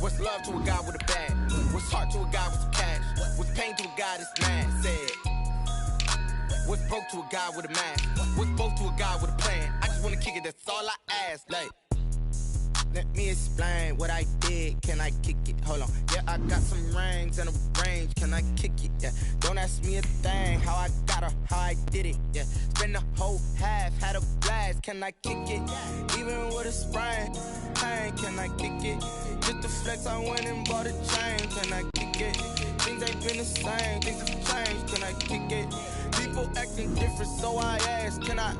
What's love to a guy with a bag? What's heart to a guy with some cash? What's pain to a guy that's mad? Said. What's broke to a guy with a mask? What's both to a guy with a plan? I just wanna kick it, that's all I ask. Like, let me explain what I did. Can I kick it? Hold on. Yeah, I got some rings and a range. Can I kick it? Yeah. Don't ask me a thing. How I got her, how I did it. Yeah. Spend the whole half, had a blast. Can I kick it? Even with a sprain, pain. Can I kick it? Just to flex, I went and bought a chain. Can I kick it? Things ain't been the same. Things have changed. Can I kick it? People acting different, so I ask. Can I?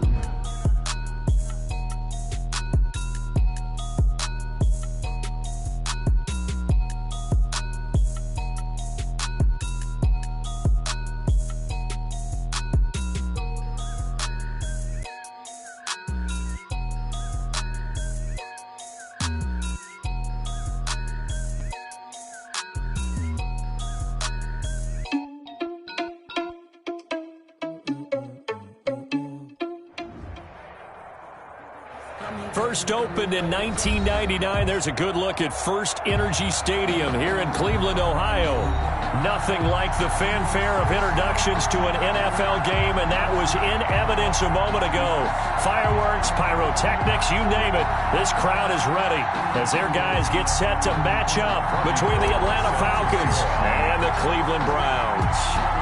First opened in 1999. There's a good look at First Energy Stadium here in Cleveland, Ohio. Nothing like the fanfare of introductions to an NFL game, and that was in evidence a moment ago. Fireworks, pyrotechnics, you name it. This crowd is ready as their guys get set to match up between the Atlanta Falcons and the Cleveland Browns.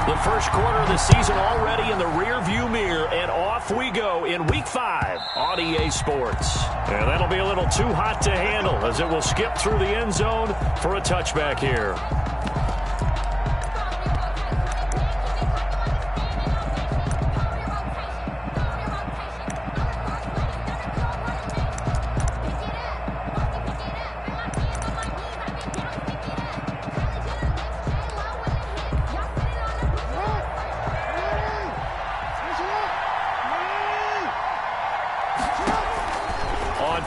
The first quarter of the season already in the rearview mirror, and off we go in Week 5 on EA Sports. And that'll be a little too hot to handle as it will skip through the end zone for a touchback here.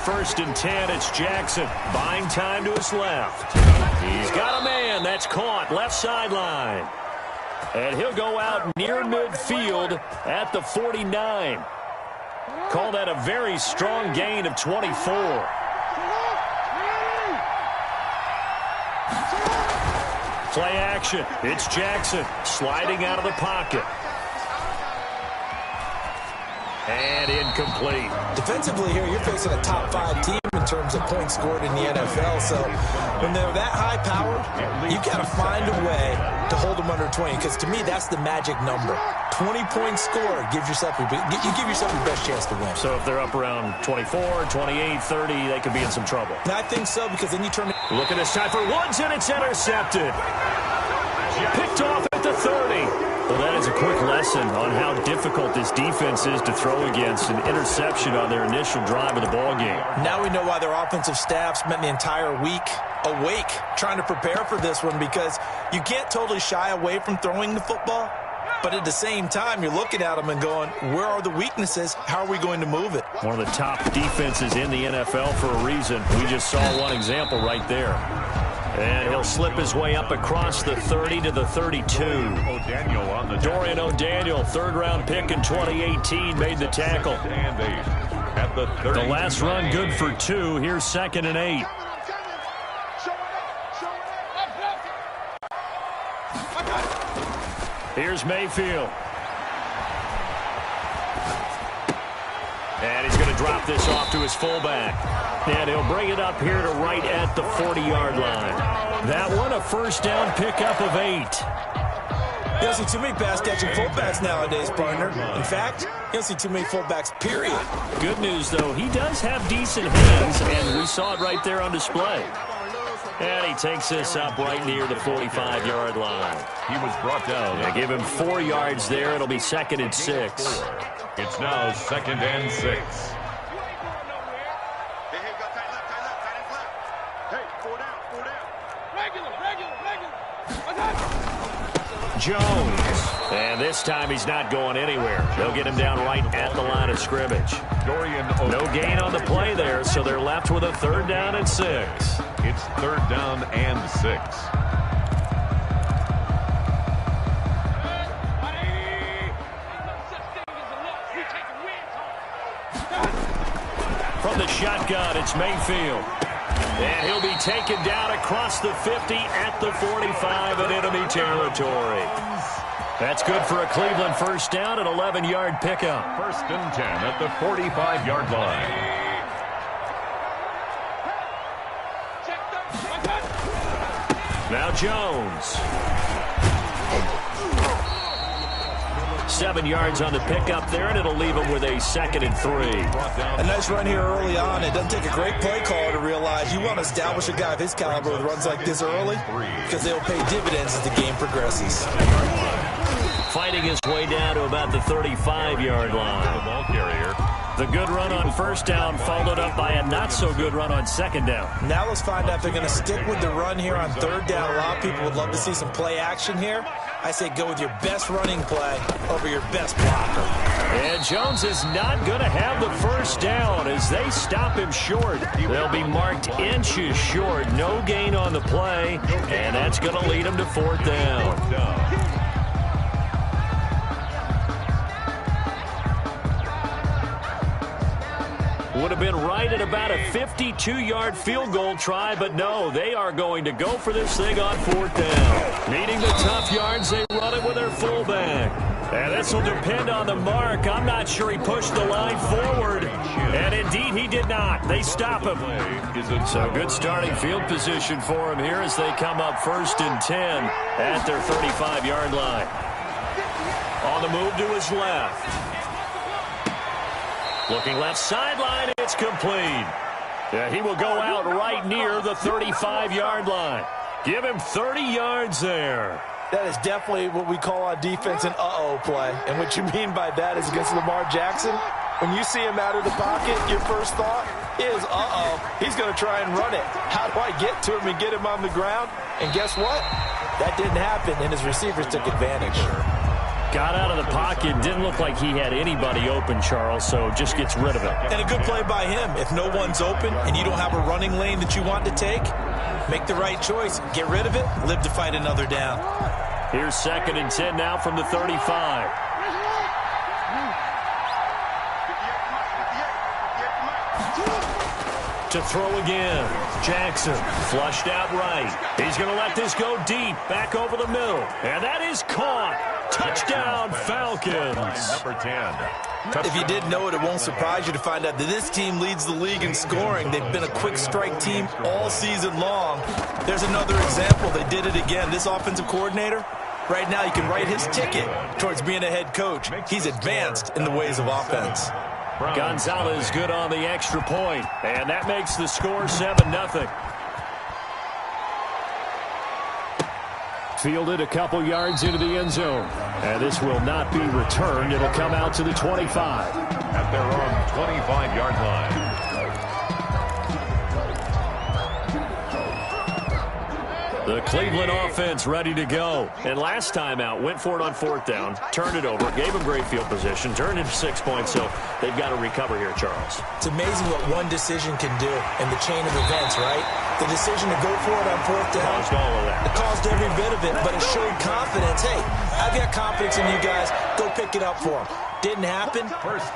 First and 10, it's Jackson buying time to his left. He's got a man that's caught left sideline. And he'll go out near midfield at the 49. Call that a very strong gain of 24. Play action. It's Jackson sliding out of the pocket. And incomplete. Defensively here, you're facing a top-5 team in terms of points scored in the NFL. So when they're that high-powered, you got to find a way to hold them under 20. Because to me, that's the magic number. 20 points scored gives yourself your best chance to win. So if they're up around 24, 28, 30, they could be in some trouble. And I think so, because then you turn it. Look at this time for Woods, and it's intercepted. Picked off at the 30. Well, that is a quick lesson on how difficult this defense is to throw against. An interception on their initial drive of the ballgame. Now we know why their offensive staff spent the entire week awake trying to prepare for this one, because you can't totally shy away from throwing the football, but at the same time, you're looking at them and going, where are the weaknesses? How are we going to move it? One of the top defenses in the NFL for a reason. We just saw one example right there. And he'll slip his way up across the 30 to the 32. Dorian O'Daniel, third-round pick in 2018, made the tackle. The last run good for 2. Here's 2nd and 8. Here's Mayfield. And he's going to drop this off to his fullback. And he'll bring it up here to right at the 40-yard line. That one, a first down pickup of 8. You don't see too many pass-catching fullbacks nowadays, partner. In fact, you don't see too many fullbacks, period. Good news, though, he does have decent hands, and we saw it right there on display. And he takes this up right near the 45-yard line. He was brought down. They give him 4 yards there. It'll be 2nd and 6. It's now 2nd and 6. Jones. And this time he's not going anywhere. They'll get him down right at the line of scrimmage. No gain on the play there, so they're left with a 3rd down and 6. It's 3rd down and 6. From the shotgun, it's Mayfield. And he'll be taken down across the 50 at the 45 in enemy territory. That's good for a Cleveland first down, an 11-yard pickup. 1st and 10 at the 45-yard line. Now Jones. 7 yards on the pickup there, and it'll leave him with a 2nd and 3. A nice run here early on. It doesn't take a great play caller to realize you want to establish a guy of his caliber with runs like this early because they'll pay dividends as the game progresses. Fighting his way down to about the 35-yard line. The ball carrier. The good run on first down followed up by a not-so-good run on second down. Now let's find out if they're going to stick with the run here on third down. A lot of people would love to see some play action here. I say go with your best running play over your best blocker. And Jones is not going to have the first down as they stop him short. They'll be marked inches short. No gain on the play, and that's going to lead him to 4th down. Would have been right at about a 52-yard field goal try, but no, they are going to go for this thing on 4th down. Needing the tough yards, they run it with their fullback. And this will depend on the mark. I'm not sure he pushed the line forward. And indeed, he did not. They stop him. So good starting field position for him here as they come up 1st and 10 at their 35-yard line. On the move to his left. Looking left sideline, it's complete. Yeah, he will go out right near the 35-yard line. Give him 30 yards there. That is definitely what we call on defense an uh-oh play. And what you mean by that is against Lamar Jackson, when you see him out of the pocket, your first thought is, uh-oh, he's going to try and run it. How do I get to him and get him on the ground? And guess what? That didn't happen, and his receivers took advantage. Got out of the pocket. Didn't look like he had anybody open, Charles, so just gets rid of it. And a good play by him. If no one's open and you don't have a running lane that you want to take, make the right choice. Get rid of it. Live to fight another down. Here's 2nd and 10 now from the 35. To throw again. Jackson flushed out right. He's going to let this go deep, back over the middle. And that is caught. Touchdown, Falcons. Number 10. If you didn't know it, it won't surprise you to find out that this team leads the league in scoring. They've been a quick strike team all season long. There's another example. They did it again. This offensive coordinator, right now you can write his ticket towards being a head coach. He's advanced in the ways of offense. Gonzalez good on the extra point, and that makes the score 7-0. Fielded a couple yards into the end zone, and this will not be returned. It'll come out to the 25. At their own 25-yard line. The Cleveland offense ready to go. And last time out, went for it on 4th down, turned it over, gave them great field position, turned it to 6 points, so they've got to recover here, Charles. It's amazing what one decision can do in the chain of events, right? The decision to go for it on 4th down. Caused all of that. It caused every bit of it, but it showed confidence. Hey, I've got confidence in you guys. Go pick it up for them. Didn't happen.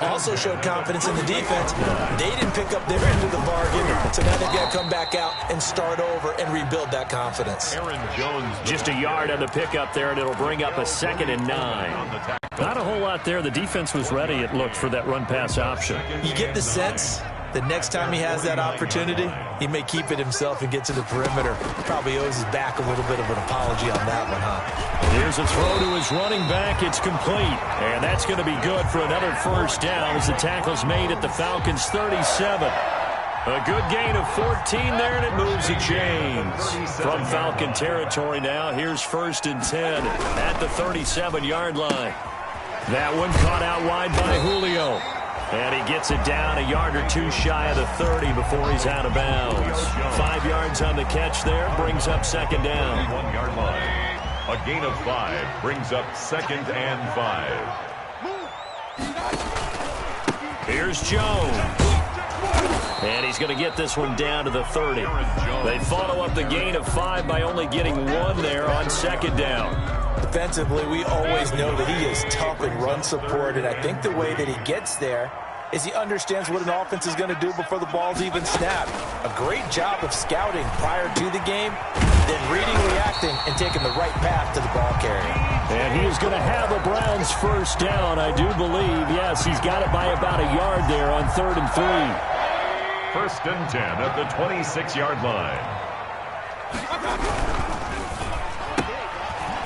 Also showed confidence in the defense. They didn't pick up their end of the bargain, so now they've got to come back out and start over and rebuild that confidence. Aaron Jones. Just a yard on the pickup there, and it'll bring up a 2nd and 9. Not a whole lot there. The defense was ready, it looked, for that run-pass option. You get the sense that next time he has that opportunity, he may keep it himself and get to the perimeter. Probably owes his back a little bit of an apology on that one, huh? Here's a throw to his running back. It's complete. And that's going to be good for another first down as the tackle's made at the Falcons' 37. A good gain of 14 there, and it moves the chains. From Falcon territory now, here's 1st and 10 at the 37-yard line. That one caught out wide by Julio. And he gets it down a yard or two shy of the 30 before he's out of bounds. 5 yards on the catch there, brings up 2nd down. 1-yard line. A gain of 5 brings up 2nd and 5. Here's Jones. And he's going to get this one down to the 30. They follow up the gain of 5 by only getting 1 there on 2nd down. Defensively, we always know that he is tough in run support, and I think the way that he gets there is he understands what an offense is going to do before the ball's even snapped. A great job of scouting prior to the game, then reading, reacting, and taking the right path to the ball carrier. And he is going to have a Browns first down, I do believe. Yes, he's got it by about a yard there on 3rd and 3. 1st and 10 at the 26-yard line.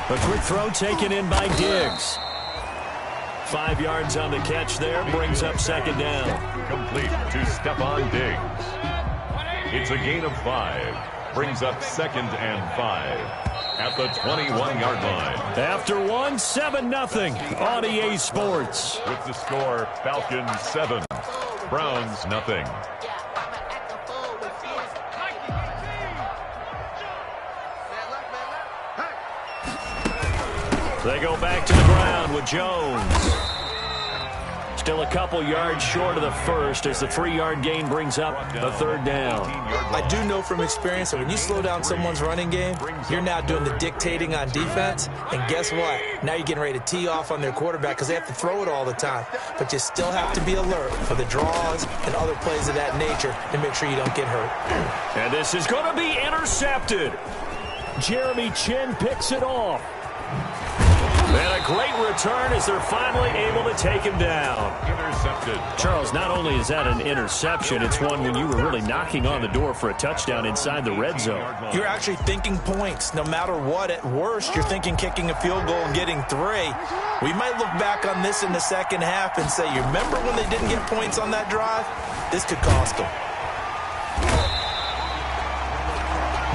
A quick throw taken in by Diggs. 5 yards on the catch there, brings up 2nd down. Complete to Stephon Diggs. It's a gain of 5. Brings up 2nd and 5 at the 21-yard line. After 1, 7-0 on EA Sports. With the score, Falcons 7, Browns nothing. They go back to the ground with Jones. Still a couple yards short of the first as the 3-yard gain brings up a 3rd down. I do know from experience that when you slow down someone's running game, you're now doing the dictating on defense. And guess what? Now you're getting ready to tee off on their quarterback because they have to throw it all the time. But you still have to be alert for the draws and other plays of that nature to make sure you don't get hurt. And this is going to be intercepted. Jeremy Chin picks it off. And a great return as they're finally able to take him down. Intercepted. Charles, not only is that an interception, it's one when you were really knocking on the door for a touchdown inside the red zone. You're actually thinking points. No matter what, at worst, you're thinking kicking a field goal and getting 3. We might look back on this in the second half and say, you remember when they didn't get points on that drive? This could cost them.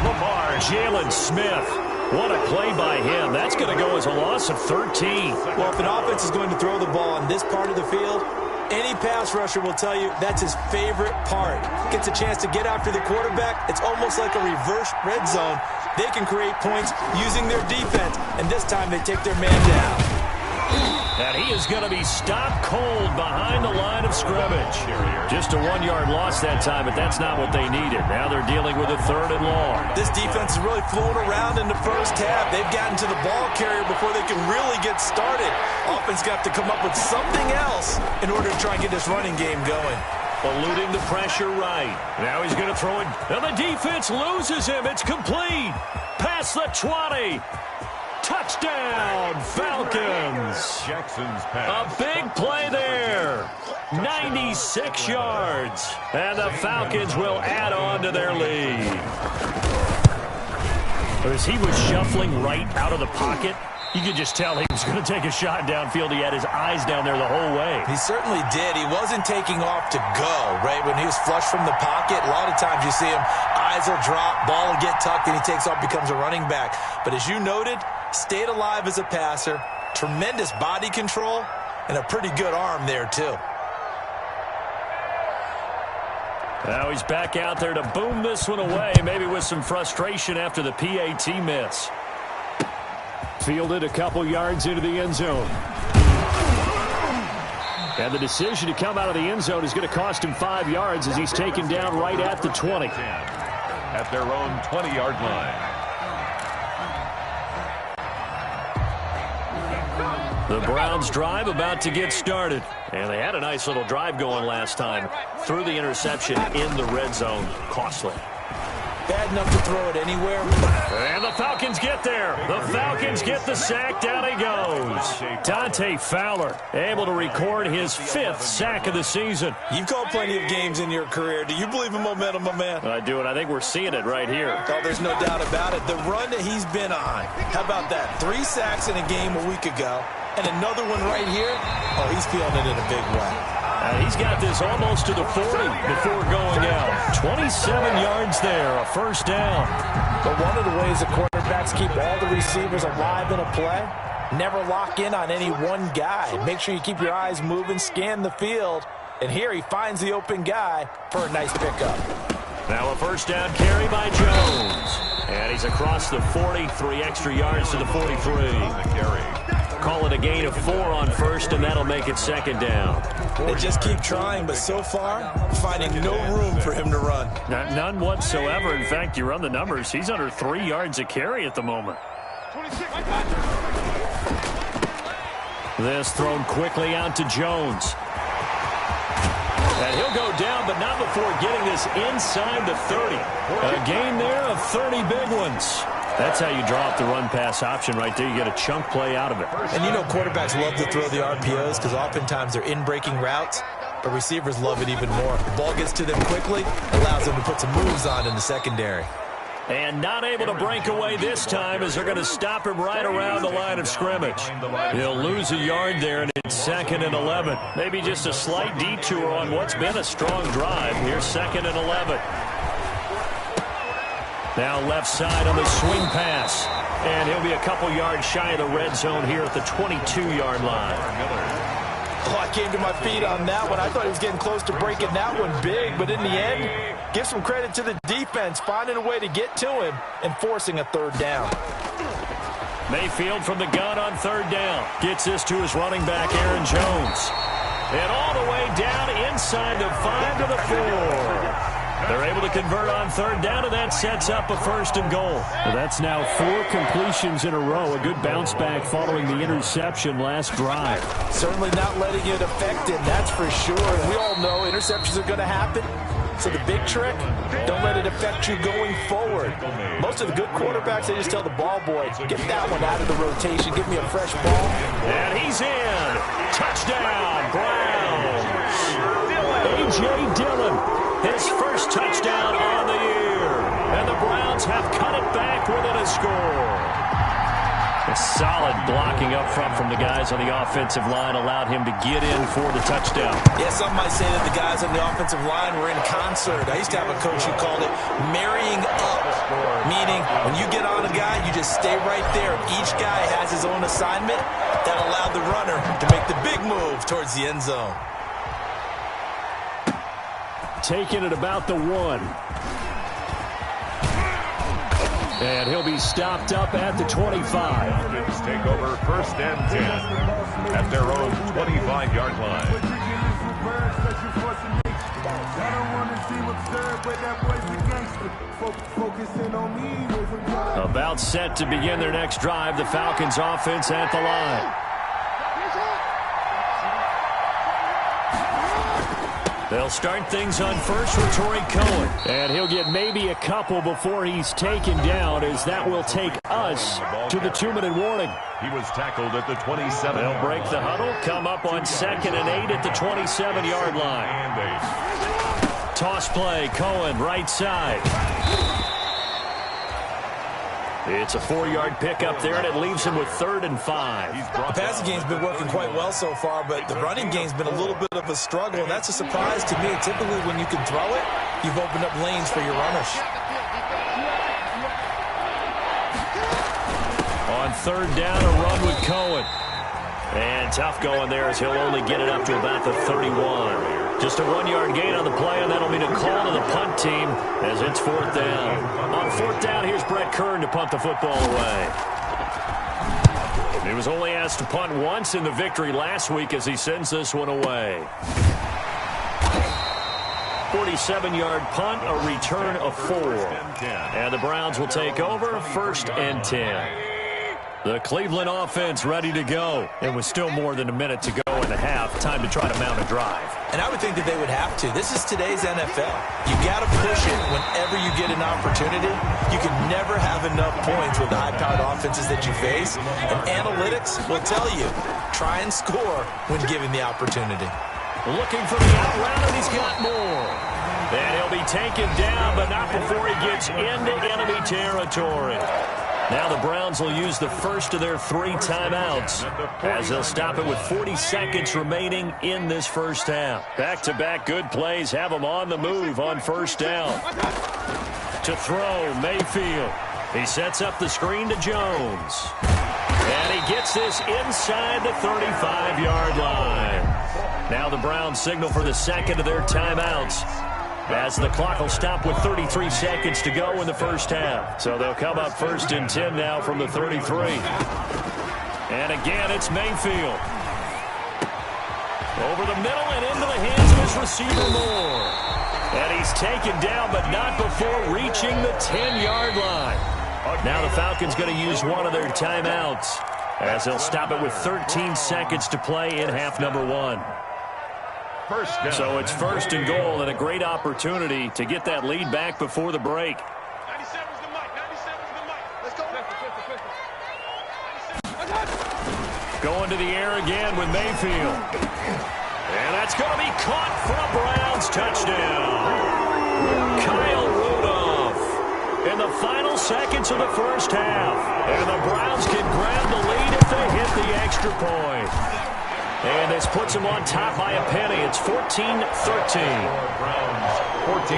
Lamar, Jalen Smith. What a play by him. That's going to go as a loss of 13. Well, if an offense is going to throw the ball on this part of the field, any pass rusher will tell you that's his favorite part. Gets a chance to get after the quarterback. It's almost like a reverse red zone. They can create points using their defense, and this time they take their man down. And he is going to be stopped cold behind the line of scrimmage. Just a 1-yard loss that time, but that's not what they needed. Now they're dealing with a 3rd and long. This defense is really flown around in the first half. They've gotten to the ball carrier before they can really get started. Offense got to come up with something else in order to try and get this running game going. Eluding the pressure right. Now he's going to throw it. And the defense loses him. It's complete. Past the 20. Touchdown, Falcons. Jackson's pass. A big play there. 96 yards. And the Falcons will add on to their lead. As he was shuffling right out of the pocket, you could just tell he was going to take a shot downfield. He had his eyes down there the whole way. He certainly did. He wasn't taking off to go, right? When he was flush from the pocket, a lot of times you see him, eyes will drop, ball will get tucked, and he takes off, becomes a running back. But as you noted, stayed alive as a passer, tremendous body control, and a pretty good arm there, too. Now he's back out there to boom this one away, maybe with some frustration after the PAT miss. Fielded a couple yards into the end zone. And the decision to come out of the end zone is going to cost him 5 yards as he's taken down right at the 20. At their own 20-yard line. The Browns drive about to get started. And they had a nice little drive going last time. Threw the interception in the red zone. Costly. Bad enough to throw it anywhere. And the Falcons get there. The Falcons get the sack. Down he goes. Dante Fowler able to record his 5th sack of the season. You've called plenty of games in your career. Do you believe in momentum, my man? I do, and I think we're seeing it right here. Oh, there's no doubt about it. The run that he's been on. How about that? 3 sacks in a game a week ago. And another one right here. Oh, he's feeling it in a big way. He's got this almost to the 40 before going out. 27 yards there, a first down. But one of the ways the quarterbacks keep all the receivers alive in a play, never lock in on any one guy. Make sure you keep your eyes moving, scan the field. And here he finds the open guy for a nice pickup. Now a first down carry by Jones. And he's across the 40, 3 extra yards to the 43. Call it a gain of 4 on first, and that'll make it 2nd down. They just keep trying, but so far, finding no room for him to run. None whatsoever. In fact, you run the numbers. He's under 3 yards a carry at the moment. This thrown quickly out to Jones. And he'll go down, but not before getting this inside the 30. A gain there of 30 big ones. That's how you draw up the run-pass option right there. You get a chunk play out of it. And you know quarterbacks love to throw the RPOs because oftentimes they're in-breaking routes, but receivers love it even more. The ball gets to them quickly, allows them to put some moves on in the secondary. And not able to break away this time as they're going to stop him right around the line of scrimmage. He'll lose a yard there, and it's 2nd and 11. Maybe just a slight detour on what's been a strong drive. Here's 2nd and 11. Now left side on the swing pass. And he'll be a couple yards shy of the red zone here at the 22-yard line. Oh, I came to my feet on that one. I thought he was getting close to breaking that one big, but in the end, give some credit to the defense, finding a way to get to him and forcing a 3rd down. Mayfield from the gun on 3rd down. Gets this to his running back, Aaron Jones. And all the way down inside the 5 to the 4. They're able to convert on 3rd down, and that sets up a 1st and goal. Well, that's now 4 completions in a row. A good bounce back following the interception last drive. Certainly not letting it affect him, that's for sure. And we all know interceptions are going to happen. So the big trick, don't let it affect you going forward. Most of the good quarterbacks, they just tell the ball boy, get that one out of the rotation, give me a fresh ball. And he's in. Touchdown, Browns. A.J. Dillon, his first touchdown on the year. And the Browns have cut it back within a score. A solid blocking up front from the guys on the offensive line allowed him to get in for the touchdown. Yeah, some might say that the guys on the offensive line were in concert. I used to have a coach who called it marrying up, meaning when you get on a guy, you just stay right there. Each guy has his own assignment that allowed the runner to make the big move towards the end zone. Taking it about the 1. And he'll be stopped up at the 25. Let's take over 1st and 10 at their own 25-yard line. About set to begin their next drive, the Falcons offense at the line. They'll start things on first with Torrey Cohen. And he'll get maybe a couple before he's taken down, as that will take us to the 2-minute warning. He was tackled at the 27. They'll break the huddle, come up on 2nd and 8 at the 27-yard line. Toss play, Cohen, right side. It's a 4-yard pickup there, and it leaves him with 3rd and 5. The passing game's been working quite well so far, but the running game's been a little bit of a struggle, and that's a surprise to me. Typically, when you can throw it, you've opened up lanes for your runners. On 3rd down, a run with Cohen. And tough going there as he'll only get it up to about the 31. Just a 1-yard gain on the play, and that'll mean a call to the punt team as it's 4th down. On 4th down, here's Brett Kern to punt the football away. He was only asked to punt once in the victory last week as he sends this one away. 47-yard punt, a return of 4. And the Browns will take over 1st and 10. The Cleveland offense ready to go. And with still more than a minute to go in the half, time to try to mount a drive. And I would think that they would have to. This is today's NFL. You got to push it whenever you get an opportunity. You can never have enough points with the high-powered offenses that you face. And analytics will tell you, try and score when given the opportunity. Looking for the out route, and he's got more. And he'll be taken down, but not before he gets into enemy territory. Now the Browns will use the first of their 3 timeouts as they'll stop it with 40 seconds remaining in this first half. Back-to-back good plays have them on the move on 1st down. To throw, Mayfield. He sets up the screen to Jones. And he gets this inside the 35-yard line. Now the Browns signal for the 2nd of their timeouts, as the clock will stop with 33 seconds to go in the first half. So they'll come up 1st and 10 now from the 33. And again, it's Mayfield. Over the middle and into the hands of his receiver Moore. And he's taken down, but not before reaching the 10-yard line. Now the Falcons going to use one of their timeouts, as they'll stop it with 13 seconds to play in half number 1. First down. So it's first and goal and a great opportunity to get that lead back before the break. 97's the mic. 97's the mic. Let's go. Going to the air again with Mayfield. And that's going to be caught for a Browns touchdown. Kyle Rudolph in the final seconds of the first half. And the Browns can grab the lead if they hit the extra point. And this puts them on top by a penny. It's 14-13. Browns 14.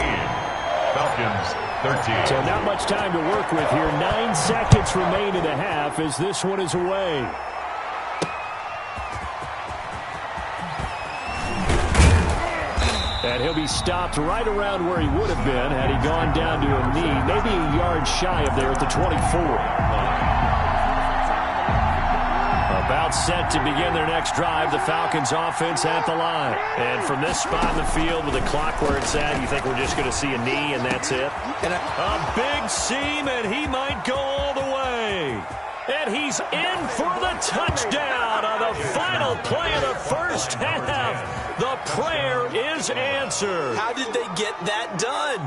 Falcons 13. So not much time to work with here. 9 seconds remain in the half as this one is away. And he'll be stopped right around where he would have been had he gone down to a knee, maybe a yard shy of there at the 24. About set to begin their next drive, the Falcons offense at the line. And from this spot in the field with the clock where it's at, you think we're just going to see a knee and that's it? And a big seam, and he might go all the way. And he's in for the touchdown on the final play of the first half. The prayer is answered. How did they get that done?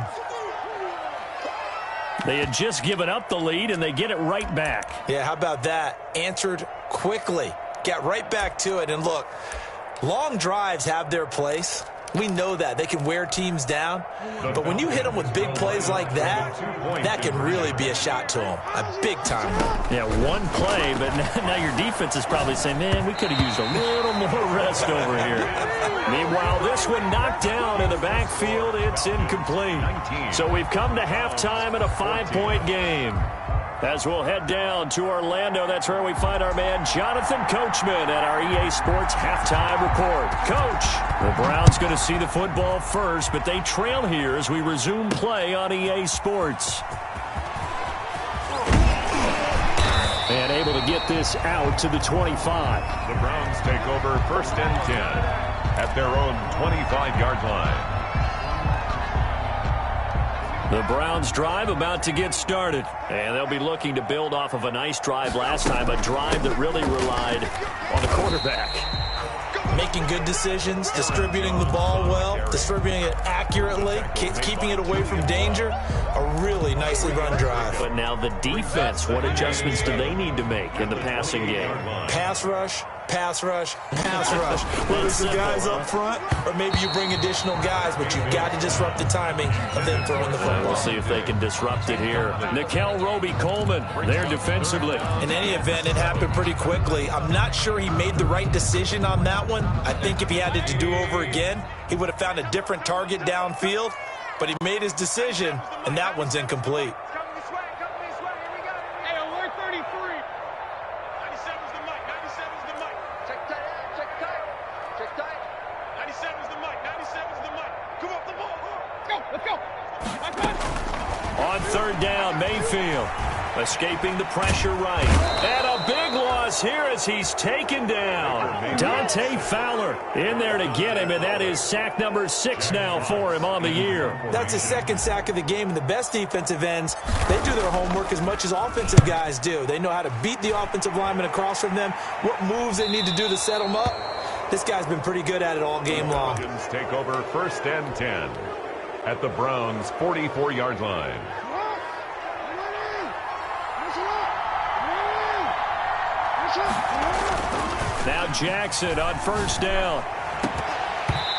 They had just given up the lead, and they get it right back. Yeah, how about that? Answered quickly. Got right back to it. And look, long drives have their place. We know that. They can wear teams down. But when you hit them with big plays like that, that can really be a shot to them. A big time one. Yeah, one play, but now your defense is probably saying, man, we could have used a little more rest over here. Meanwhile, this one knocked down in the backfield. It's incomplete. So we've come to halftime in a 5-point game. As we'll head down to Orlando, that's where we find our man Jonathan Coachman at our EA Sports Halftime Report. Coach, the Browns going to see the football first, but they trail here as we resume play on EA Sports. And able to get this out to the 25. The Browns take over first and 10 at their own 25-yard line. The Browns drive about to get started, and they'll be looking to build off of a nice drive last time, a drive that really relied on the quarterback. Making good decisions, distributing the ball well, distributing it accurately, keeping it away from danger. A really nicely run drive. But now the defense, what adjustments do they need to make in the passing game? Pass rush, pass rush, pass rush. Whether it's the guys up front or maybe you bring additional guys, but you've got to disrupt the timing of them throwing the football. We'll see if they can disrupt it here. Nickel Roby-Coleman there defensively. In any event, it happened pretty quickly. I'm not sure he made the right decision on that one. I think if he had it to do over again, he would have found a different target downfield, but he made his decision, and that one's incomplete. Come this way. Here we go. Hey, alert 33. 97's the mic. 97's the mic. Check tight. Check tight. Check tight. 97's the mic. 97's the mic. Come up the ball. Let's go. On third down, Mayfield escaping the pressure right. And a big loss here as he's taken down. Dante Fowler in there to get him, and that is sack number 6 now for him on the year. That's his second sack of the game, and the best defensive ends, they do their homework as much as offensive guys do. They know how to beat the offensive lineman across from them, what moves they need to do to set them up. This guy's been pretty good at it all game long. Falcons take over first and 10 at the Browns' 44-yard line. Now Jackson on first down.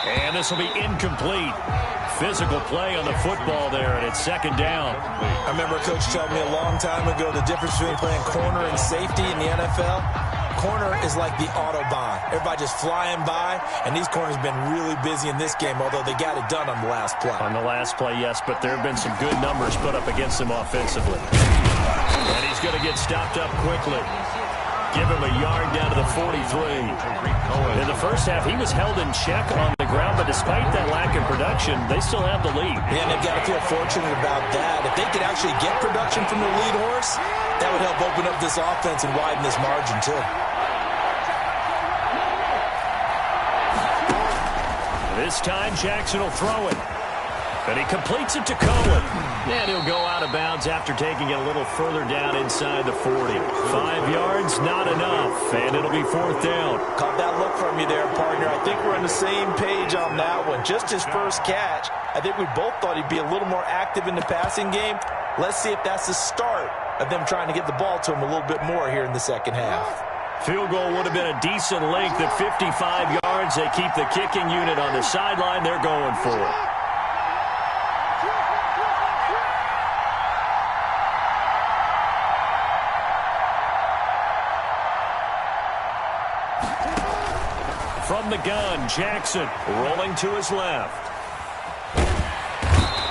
And this will be incomplete. Physical play on the football there, and it's second down. I remember a coach telling me a long time ago the difference between playing corner and safety in the NFL. Corner is like the Autobahn. Everybody just flying by, and these corners have been really busy in this game, although they got it done on the last play. On the last play, yes, but there have been some good numbers put up against him offensively. And he's going to get stopped up quickly. Give him a yard down to the 43. In the first half, he was held in check on the ground, but despite that lack of production, they still have the lead. Yeah, and they've got to feel fortunate about that. If they could actually get production from the lead horse, that would help open up this offense and widen this margin, too. This time, Jackson will throw it. And he completes it to Cohen. And he'll go out of bounds after taking it a little further down inside the 40. 5 yards, not enough. And it'll be 4th down. Caught that look from you there, partner. I think we're on the same page on that one. Just his first catch. I think we both thought he'd be a little more active in the passing game. Let's see if that's the start of them trying to get the ball to him a little bit more here in the second half. Field goal would have been a decent length at 55 yards. They keep the kicking unit on the sideline. They're going for it. From the gun, Jackson rolling to his left.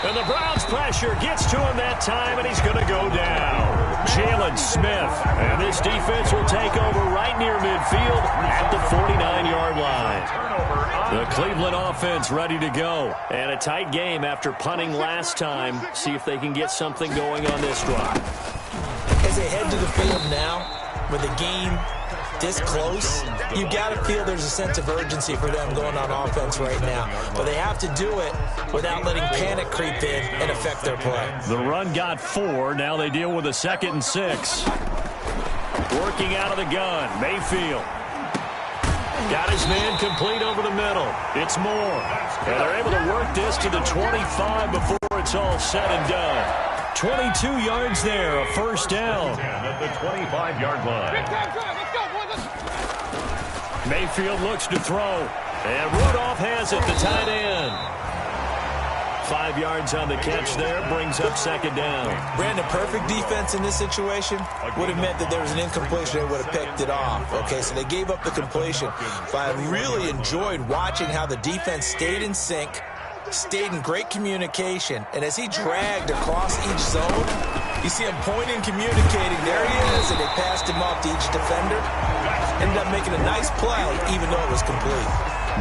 And the Browns pressure gets to him that time, and he's going to go down. Jalen Smith. And this defense will take over right near midfield at the 49-yard line. The Cleveland offense ready to go. And a tight game after punting last time. See if they can get something going on this drive. As they head to the field now, with the game this close, you got to feel there's a sense of urgency for them going on offense right now. But they have to do it without letting panic creep in and affect their play. The run got 4. Now they deal with a 2nd and 6. Working out of the gun, Mayfield. Got his man complete over the middle. It's Moore. And they're able to work this to the 25 before it's all said and done. 22 yards there, a 1st down. At the 25-yard line. Mayfield looks to throw. And Rudolph has it, the tight end. 5 yards on the catch there, brings up 2nd down. Brandon, perfect defense in this situation would have meant that there was an incompletion. They would have picked it off. Okay, so they gave up the completion. But I really enjoyed watching how the defense stayed in sync, stayed in great communication, and as he dragged across each zone, you see him pointing, communicating. There he is, and they passed him off to each defender. Ended up making a nice play, even though it was complete.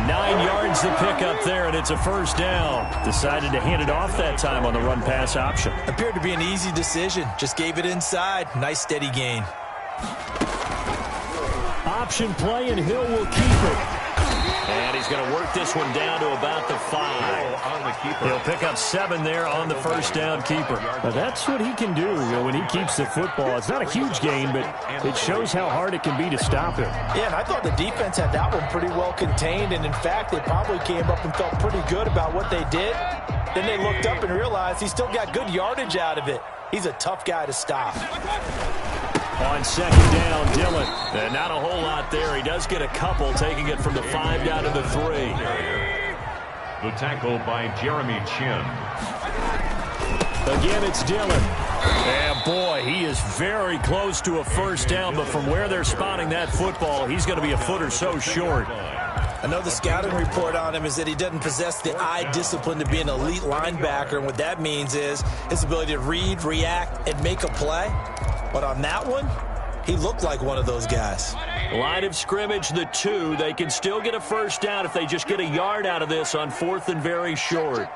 9 yards to pick up there, and it's a 1st down. Decided to hand it off that time on the run-pass option. Appeared to be an easy decision. Just gave it inside. Nice, steady gain. Option play, and Hill will keep it. And he's going to work this one down to about the 5. He'll pick up 7 there on the 1st down keeper. Now that's what he can do, when he keeps the football. It's not a huge gain, but it shows how hard it can be to stop him. Yeah, and I thought the defense had that one pretty well contained, and in fact, they probably came up and felt pretty good about what they did. Then they looked up and realized he still got good yardage out of it. He's a tough guy to stop. On 2nd down, Dillon. And not a whole lot there. He does get a couple, taking it from the 5 down to the 3. The tackle by Jeremy Chin. Again, it's Dillon. And boy, he is very close to a 1st down, but from where they're spotting that football, he's going to be a foot or so short. Another scouting report on him is that he doesn't possess the eye discipline to be an elite linebacker, and what that means is his ability to read, react, and make a play. But on that one, he looked like one of those guys. Line of scrimmage, the 2. They can still get a 1st down if they just get a yard out of this on 4th and very short.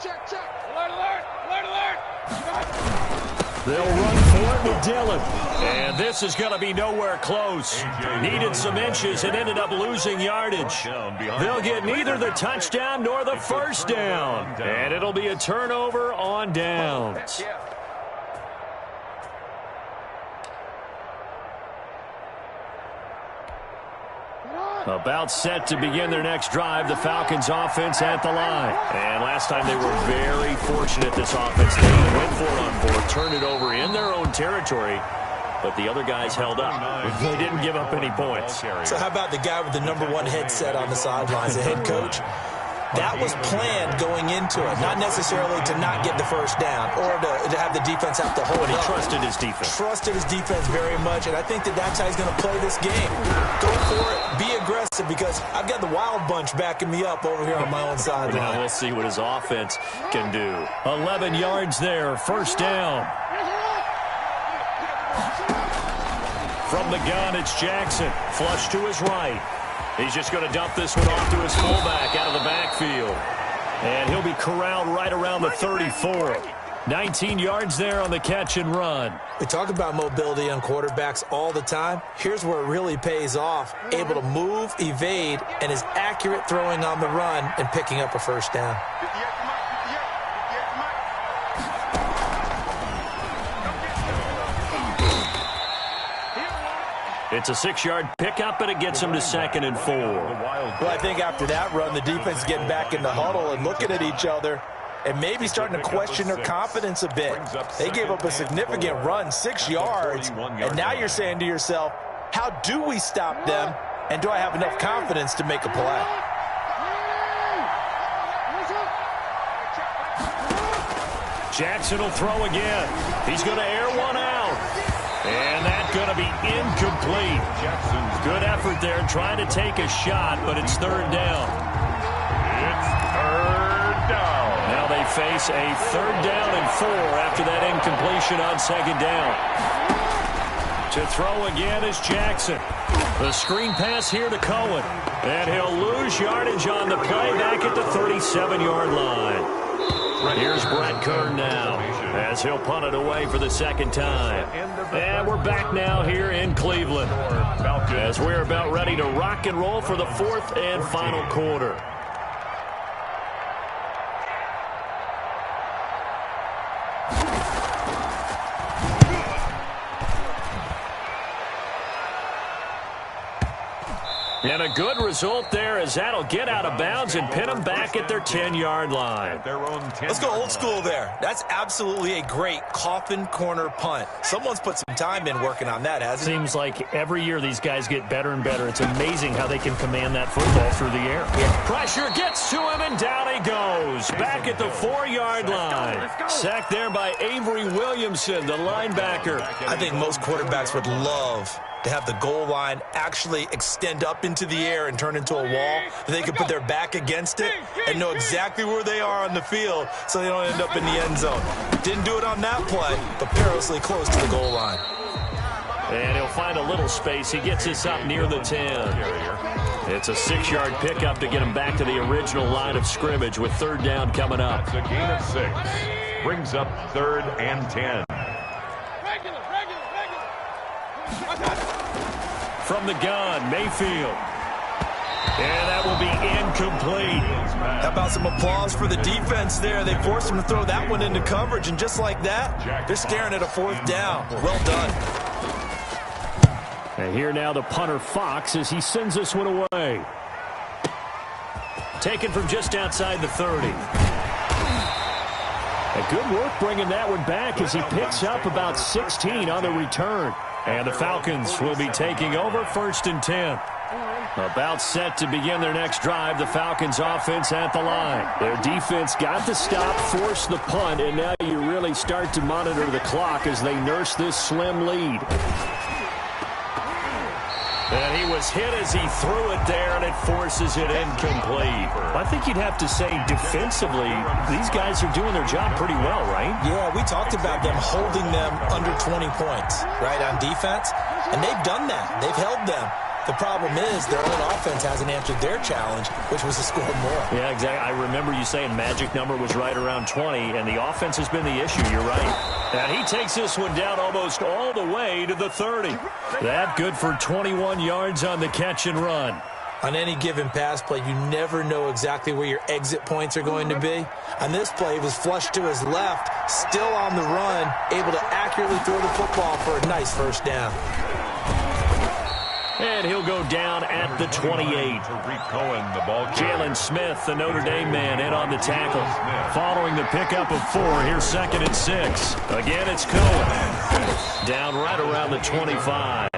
They'll run for it with Dillon. And this is going to be nowhere close. Needed some inches and ended up losing yardage. They'll get neither the touchdown nor the 1st down. And it'll be a turnover on downs. About set to begin their next drive, the Falcons offense at the line. And last time they were very fortunate, this offense. They went for it on 4th, turned it over in their own territory, but the other guys held up. They didn't give up any points. So how about the guy with the #1 headset on the sidelines, the head coach? That was planned going into it, not necessarily to not get the 1st down or to have the defense have to hold it. He trusted his defense. Trusted his defense very much, and I think that that's how he's going to play this game. Go for it, be aggressive, because I've got the wild bunch backing me up over here on my own sideline. Now we'll see what his offense can do. 11 yards there, 1st down. From the gun, it's Jackson. Flush to his right. He's just going to dump this one off to his fullback out of the backfield. And he'll be corralled right around the 34. 19 yards there on the catch and run. We talk about mobility on quarterbacks all the time. Here's where it really pays off. Able to move, evade, and is accurate throwing on the run and picking up a 1st down. It's a 6-yard pickup, and it gets him to 2nd and 4. Well, I think after that run, the defense is getting back in the huddle and looking at each other and maybe starting to question their confidence a bit. They gave up a significant run, 6 yards, and now you're saying to yourself, how do we stop them, and do I have enough confidence to make a play? Jackson will throw again. He's going to air one out. And that's going to be incomplete. Good effort there trying to take a shot, but it's 3rd down. It's 3rd down. Now they face a 3rd down and 4 after that incompletion on 2nd down. To throw again is Jackson. The screen pass here to Cohen. And he'll lose yardage on the play back at the 37-yard line. Here's Brett Kern now as he'll punt it away for the 2nd time. And we're back now here in Cleveland as we're about ready to rock and roll for the 4th and final quarter. And a good result there as that'll get out of bounds and pin them back at their 10-yard line. Let's go old school there. That's absolutely a great coffin corner punt. Someone's put some time in working on that, hasn't it? Seems like every year these guys get better and better. It's amazing how they can command that football through the air. Yeah. Pressure gets to him, and down he goes. Back at the 4-yard line. Sacked there by Avery Williamson, the linebacker. I think most quarterbacks would love to have the goal line actually extend up into the air and turn into a wall. They can put their back against it and know exactly where they are on the field so they don't end up in the end zone. Didn't do it on that play, but perilously close to the goal line. And he'll find a little space. He gets this up near the 10. It's a 6-yard pickup to get him back to the original line of scrimmage with 3rd down coming up. That's a gain of 6. Brings up 3rd and 10. From the gun, Mayfield. And that will be incomplete. How about some applause for the defense there? They forced him to throw that one into coverage, and just like that, they're staring at a 4th down. Well done. And here now the punter Fox as he sends this one away. Taken from just outside the 30. A good work bringing that one back as he picks up about 16 on the return. And the Falcons will be taking over 1st and 10. About set to begin their next drive, the Falcons offense at the line. Their defense got the stop, forced the punt, and now you really start to monitor the clock as they nurse this slim lead. And he was hit as he threw it there, and it forces it incomplete. I think you'd have to say defensively, these guys are doing their job pretty well, right? Yeah, we talked about them holding them under 20 points, right, on defense. And they've done that. They've held them. The problem is their own offense hasn't answered their challenge, which was to score more. Yeah, exactly. I remember you saying magic number was right around 20, and the offense has been the issue. You're right. And he takes this one down almost all the way to the 30. That good for 21 yards on the catch and run. On any given pass play, you never know exactly where your exit points are going to be. On this play, he was flushed to his left, still on the run, able to accurately throw the football for a nice 1st down. And he'll go down at the 28. Jalen Smith, the Notre Dame man, in on the tackle. Following the pickup of 4, here's 2nd and 6. Again, it's Cohen. Down right around the 25.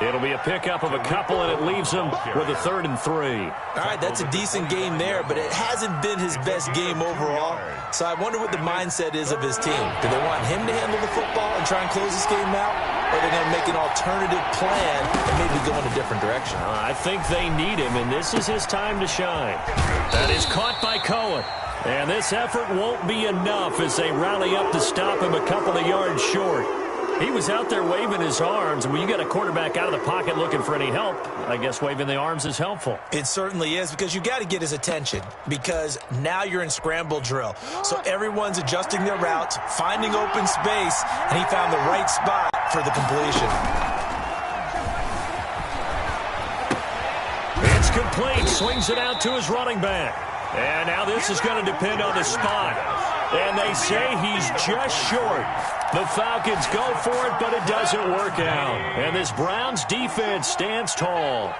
It'll be a pickup of a couple, and it leaves him with a 3rd and 3. All right, that's a decent game there, but it hasn't been his best game overall. So I wonder what the mindset is of his team. Do they want him to handle the football and try and close this game out? Or are they going to make an alternative plan and maybe go in a different direction? I think they need him, and this is his time to shine. That is caught by Cohen. And this effort won't be enough as they rally up to stop him a couple of yards short. He was out there waving his arms. When you got a quarterback out of the pocket looking for any help, I guess waving the arms is helpful. It certainly is, because you got to get his attention, because now you're in scramble drill. So everyone's adjusting their routes, finding open space, and he found the right spot for the completion. It's complete. Swings it out to his running back. And now this is going to depend on the spot. And they say he's just short. The Falcons go for it, but it doesn't work out. And this Browns defense stands tall.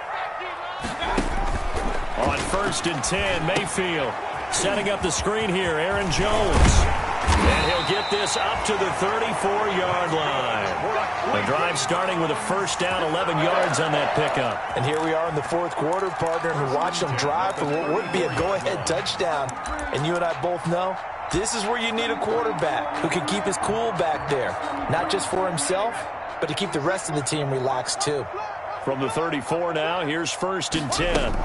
On 1st and 10, Mayfield setting up the screen here. Aaron Jones. And he'll get this up to the 34-yard line. The drive starting with a first down, 11 yards on that pickup. And here we are in the 4th quarter, partner, and watch them drive for what would be a go-ahead touchdown. And you and I both know this is where you need a quarterback who can keep his cool back there, not just for himself, but to keep the rest of the team relaxed too. From the 34 now, here's 1st and 10.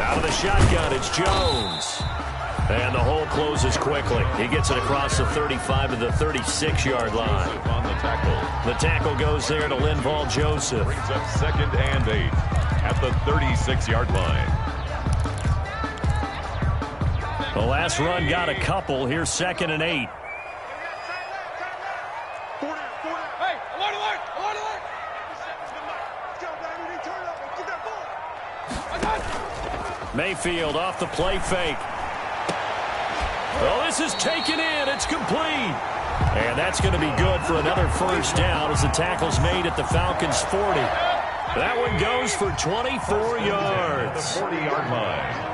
Out of the shotgun, it's Jones. And the hole closes quickly. He gets it across the 35 to the 36-yard line. On the tackle. The tackle goes there to Linval Joseph. Brings up 2nd and 8 at the 36-yard line. The last run got a couple. Here's 2nd and 8. Mayfield off the play fake. Well, this is taken in. It's complete. And that's going to be good for another first down as the tackle's made at the Falcons' 40. That one goes for 24 yards. The 40-yard line.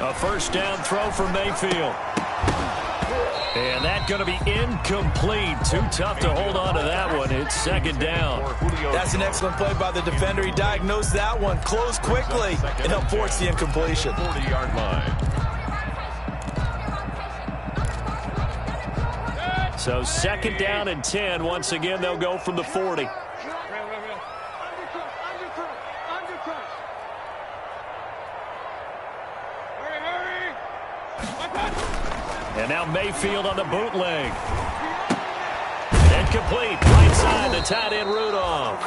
A first down throw for Mayfield. And that's going to be incomplete. Too tough to hold on to that one. It's 2nd down. That's an excellent play by the defender. He diagnosed that one, closed quickly, and helped force the incompletion. 40-yard line. So 2nd down and 10. Once again, they'll go from the 40. And now Mayfield on the bootleg. Incomplete. Right side, the tight end Rudolph.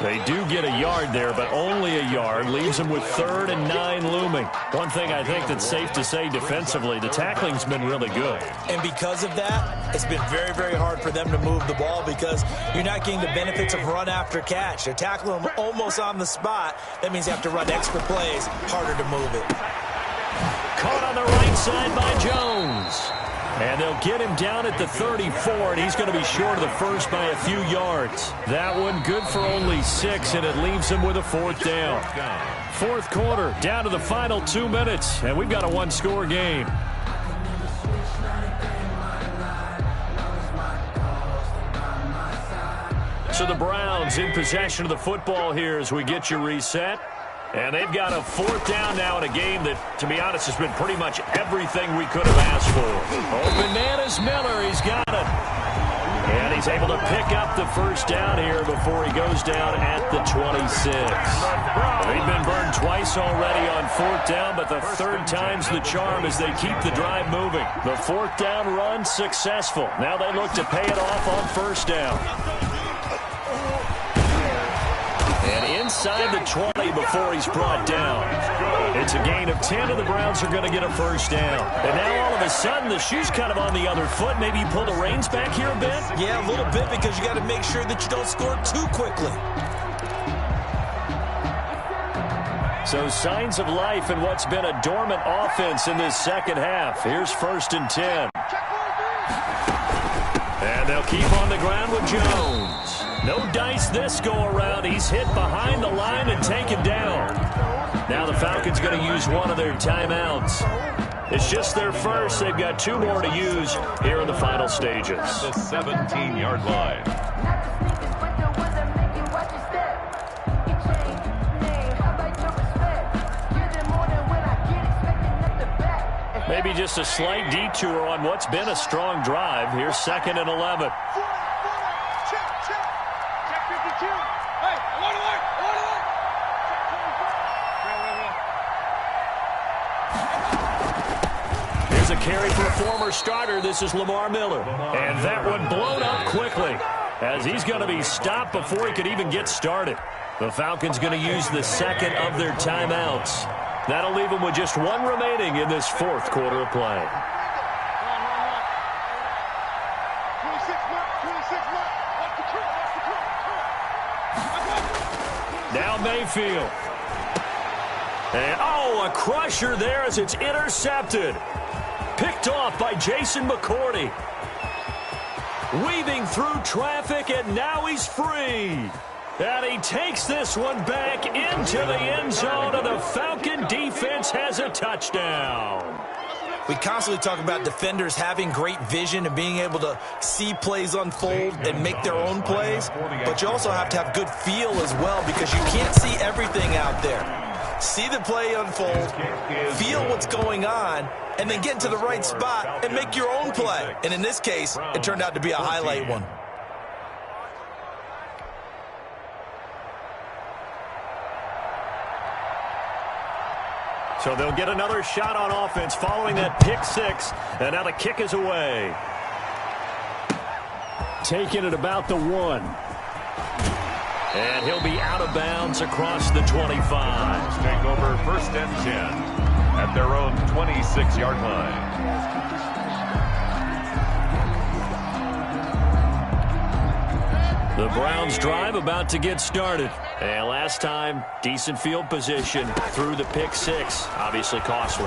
They do get a yard there, but only a yard. Leaves them with 3rd and 9 looming. One thing I think that's safe to say defensively, the tackling's been really good. And because of that, it's been very, very hard for them to move the ball because you're not getting the benefits of run after catch. They're tackling them almost on the spot. That means you have to run extra plays, harder to move it. Caught on the right side by Jones. And they'll get him down at the 34, and he's going to be short of the first by a few yards. That one good for only 6, and it leaves him with a 4th down. 4th quarter, down to the final 2 minutes, and we've got a one-score game. So the Browns in possession of the football here as we get you reset. And they've got a 4th down now in a game that, to be honest, has been pretty much everything we could have asked for. Oh, Bananas Miller, he's got it. And he's able to pick up the first down here before he goes down at the 26. They've been burned twice already on 4th down, but the 3rd time's the charm as they keep the drive moving. The 4th down run successful. Now they look to pay it off on 1st down. And inside the 20 before he's brought down. It's a gain of 10, and the Browns are going to get a first down. And now all of a sudden, the shoe's kind of on the other foot. Maybe you pull the reins back here a bit? Yeah, a little bit because you got to make sure that you don't score too quickly. So signs of life in what's been a dormant offense in this second half. Here's 1st and 10. And they'll keep on the ground with Jones. No dice this go-around. He's hit behind the line and taken down. Now the Falcons going to use one of their timeouts. It's just their first. They've got 2 more to use here in the final stages. The 17-yard line. Maybe just a slight detour on what's been a strong drive. Here's 2nd and 11. Here's a carry for a former starter. This is Lamar Miller. And that one blown up quickly as he's going to be stopped before he could even get started. The Falcons going to use the 2nd of their timeouts. That'll leave them with just 1 remaining in this 4th quarter of play. Now Mayfield. And, a crusher there as it's intercepted. Picked off by Jason McCourty. Weaving through traffic, and now he's free. And he takes this one back into the end zone, and the Falcon defense has a touchdown. We constantly talk about defenders having great vision and being able to see plays unfold and make their own plays, but you also have to have good feel as well because you can't see everything out there. See the play unfold, feel what's going on, and then get to the right spot and make your own play. And in this case, it turned out to be a highlight one. So they'll get another shot on offense following that pick six, and now the kick is away. Taking it about the 1. And he'll be out of bounds across the 25. Take over 1st and 10 at their own 26-yard line. The Browns drive about to get started. And last time, decent field position through the pick six. Obviously costly.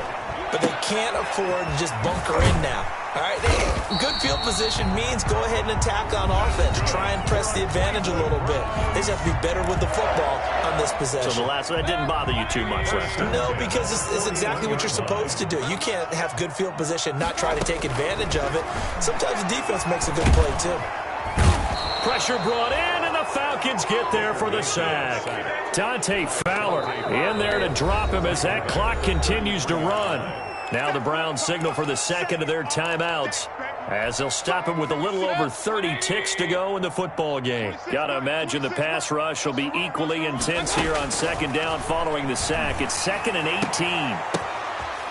But they can't afford to just bunker in now. All right, good field position means go ahead and attack on offense. Try and press the advantage a little bit. They just have to be better with the football on this possession. So the last one, that didn't bother you too much last time? No, because it's exactly what you're supposed to do. You can't have good field position, not try to take advantage of it. Sometimes the defense makes a good play, too. Pressure brought in, and the Falcons get there for the sack. Dante Fowler in there to drop him as that clock continues to run. Now the Browns signal for the second of their timeouts as they'll stop him with a little over 30 ticks to go in the football game. Got to imagine the pass rush will be equally intense here on second down following the sack. It's 2nd and 18.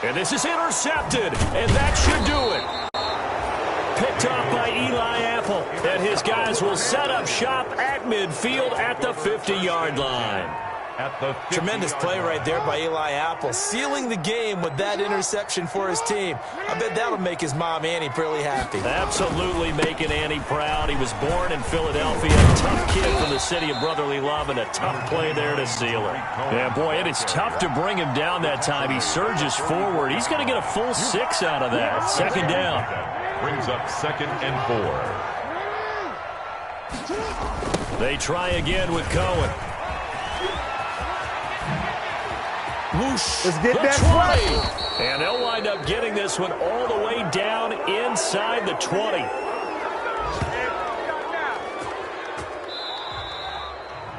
And this is intercepted, and that should do it. Picked off by Eli Apple, and his guys will set up shop at midfield at the 50-yard line. Tremendous play right there by Eli Apple, sealing the game with that interception for his team. I bet that'll make his mom, Annie, really happy. Absolutely making Annie proud. He was born in Philadelphia, a tough kid from the city of brotherly love, and a tough play there to seal it. Yeah, boy, and it's tough to bring him down that time. He surges forward. He's going to get a full 6 out of that. Second down. Brings up 2nd and 4. They try again with Cohen. Whoosh. Let's get that 20. And they'll wind up getting this one all the way down inside the 20.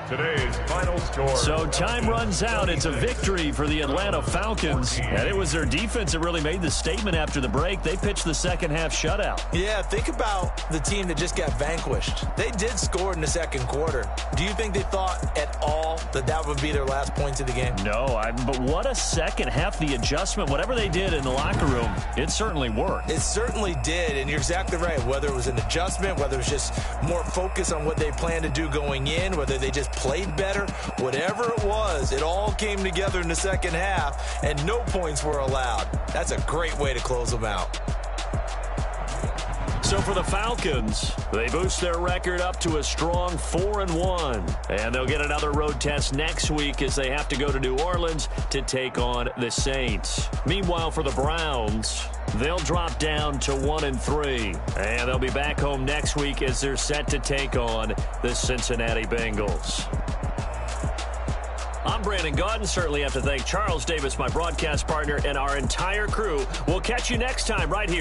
Today's final score. So time runs out. It's a victory for the Atlanta Falcons. And it was their defense that really made the statement after the break. They pitched the second half shutout. Yeah, think about the team that just got vanquished. They did score in the second quarter. Do you think they thought at all that that would be their last points of the game? No, but what a second half. The adjustment, whatever they did in the locker room, it certainly worked. It certainly did, and you're exactly right. Whether it was an adjustment, whether it was just more focus on what they planned to do going in, whether they just played better, whatever it was, it all came together in the second half, and no points were allowed. That's a great way to close them out. So for the Falcons, they boost their record up to a strong 4-1. And they'll get another road test next week as they have to go to New Orleans to take on the Saints. Meanwhile, for the Browns, they'll drop down to 1-3. And they'll be back home next week as they're set to take on the Cincinnati Bengals. I'm Brandon Gaudin. Certainly have to thank Charles Davis, my broadcast partner, and our entire crew. We'll catch you next time right here.